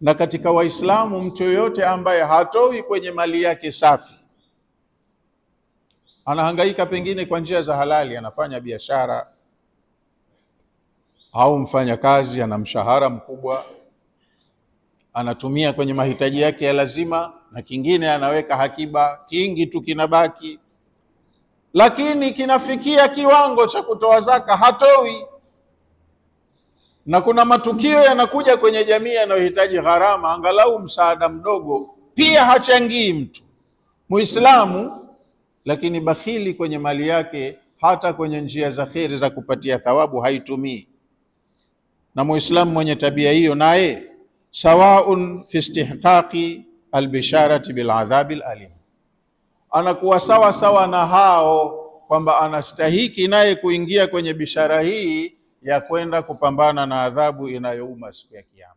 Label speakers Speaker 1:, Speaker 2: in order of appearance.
Speaker 1: Na katika Waislamu mtu yoyote ambaye hatoi kwenye mali yake safi, anahangaika pengine kwa njia za halali, anafanya biashara au mfanya kazi, ana mshahara mkubwa, anatumia kwenye mahitaji yake ya lazima, na kingine anaweka hakiba, kingi tu kinabaki, lakini kinafikia kiwango cha kutoa zaka hatoi. Na kuna matukio yanakuja kwenye jamii yanayohitaji gharama, angalau msaada mdogo, pia hachangii mtu Muislamu, lakini bakhili kwenye mali yake, hata kwenye njia za kheri za kupatia thawabu haitumii. Na Muislamu mwenye tabia hiyo naye sawaun fi istihqaqi albisharati biladhabi alalim, anakuwa sawa sawa na hao kwamba anastahiki naye kuingia kwenye bishara hii ya kwenda kupambana na adhabu inayouma siku ya Kiyama.